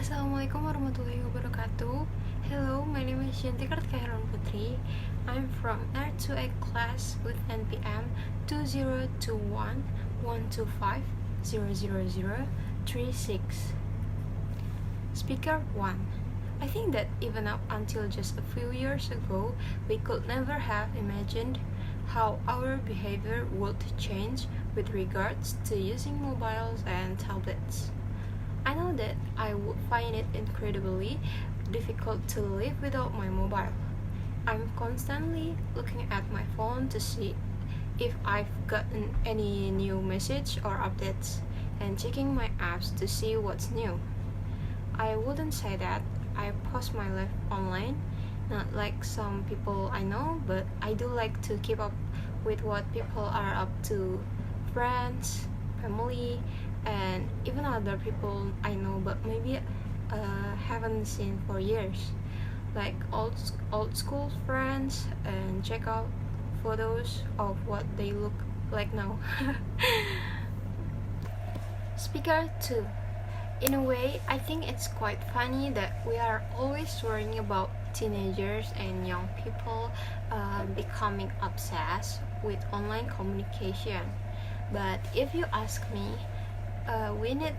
Assalamualaikum warahmatullahi wabarakatuh. Hello, my name is Jihantri Kartika Herlawan Putri. I'm from R2A class with NPM 2021-125-00036. Speaker 1. I think that even up until just a few years ago, we could never have imagined how our behavior would change with regards to using mobiles and tablets. I know that I would find it incredibly difficult to live without my mobile. I'm constantly looking at my phone to see if I've gotten any new message or updates, and checking my apps to see what's new. I wouldn't say that I post my life online, not like some people I know, but I do like to keep up with what people are up to, friends, family, and even other people I know but maybe haven't seen for years, like old school friends, and check out photos of what they look like now. Speaker 2. In a way, I think it's quite funny that we are always worrying about teenagers and young people becoming obsessed with online communication. But if you ask me, we need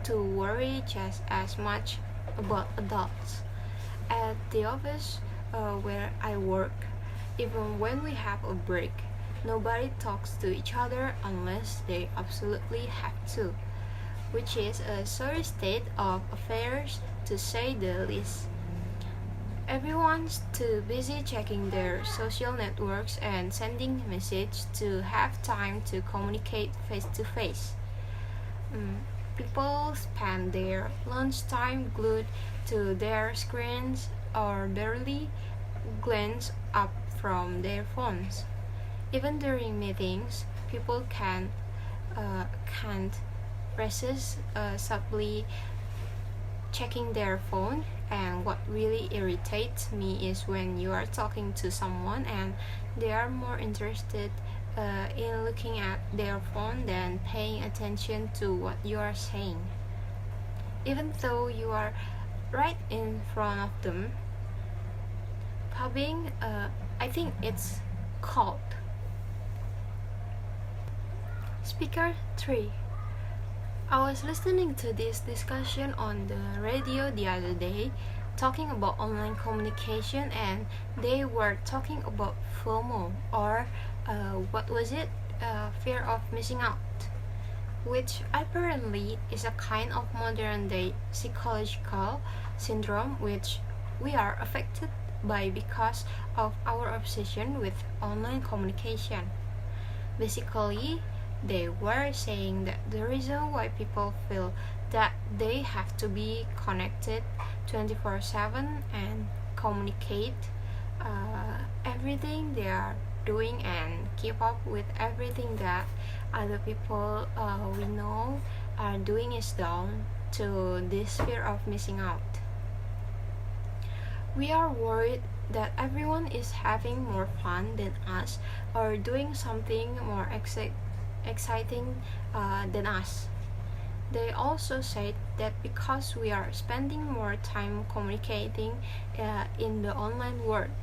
to worry just as much about adults. At the office where I work, even when we have a break, nobody talks to each other unless they absolutely have to, which is a sorry state of affairs to say the least. Everyone's too busy checking their social networks and sending messages to have time to communicate face to face. People spend their lunchtime glued to their screens or barely glance up from their phones. Even during meetings, people can't resist subtly checking their phone. And what really irritates me is when you are talking to someone and they are more interested in looking at their phone than paying attention to what you are saying, even though you are right in front of them. Pubbing, I think it's called. Speaker 3. I was listening to this discussion on the radio the other day, talking about online communication, and they were talking about FOMO, or what was it? Fear of missing out, which apparently is a kind of modern day psychological syndrome which we are affected by because of our obsession with online communication. Basically, they were saying that the reason why people feel that they have to be connected 24/7 and communicate everything they are doing and keep up with everything that other people we know are doing is down to this fear of missing out. We are worried that everyone is having more fun than us or doing something more exciting than us. They also said that because we are spending more time communicating in the online world,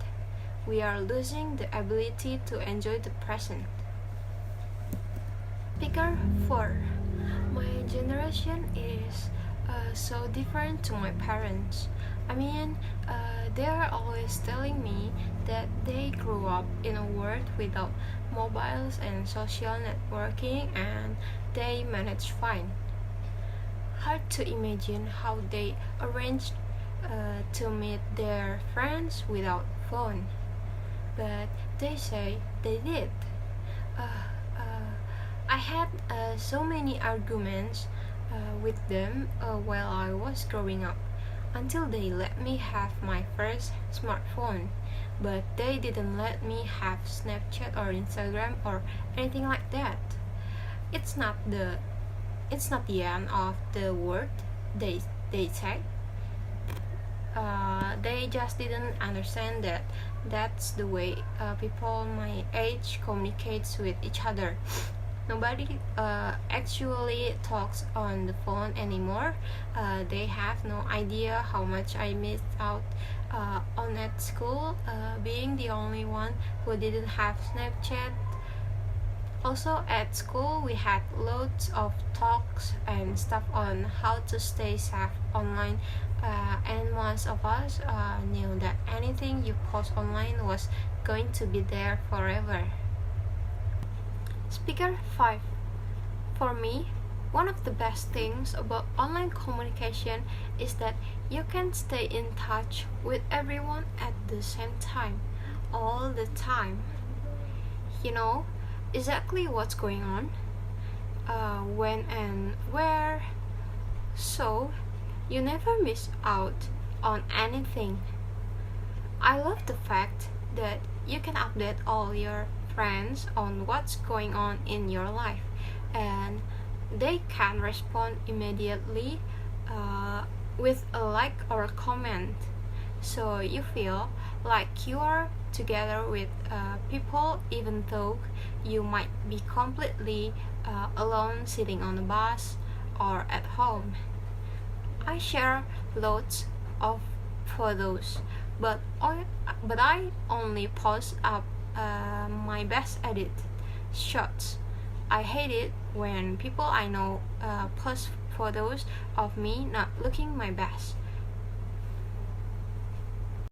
we are losing the ability to enjoy the present. Speaker 4. My generation is so different to my parents. I mean, they are always telling me that they grew up in a world without mobiles and social networking and they managed fine. Hard to imagine how they arranged to meet their friends without phone, but they say they did. I had so many arguments with them while I was growing up, until they let me have my first smartphone, but they didn't let me have Snapchat or Instagram or anything like that. It's not the end of the world, they say. They just didn't understand that that's the way people my age communicates with each other. Nobody actually talks on the phone anymore. They have no idea how much I missed out on at school, being the only one who didn't have Snapchat. Also at school we had loads of talks and stuff on how to stay safe online, and most of us knew that anything you post online was going to be there forever. Speaker 5. For me, one of the best things about online communication is that you can stay in touch with everyone at the same time, all the time. You know exactly what's going on, when and where, so you never miss out on anything. I love the fact that you can update all your friends on what's going on in your life, and they can respond immediately with a like or a comment, so you feel like you are together with people even though you might be completely alone sitting on a bus or at home. I share loads of photos, but I only post up my best edited shots. I hate it when people I know post photos of me not looking my best.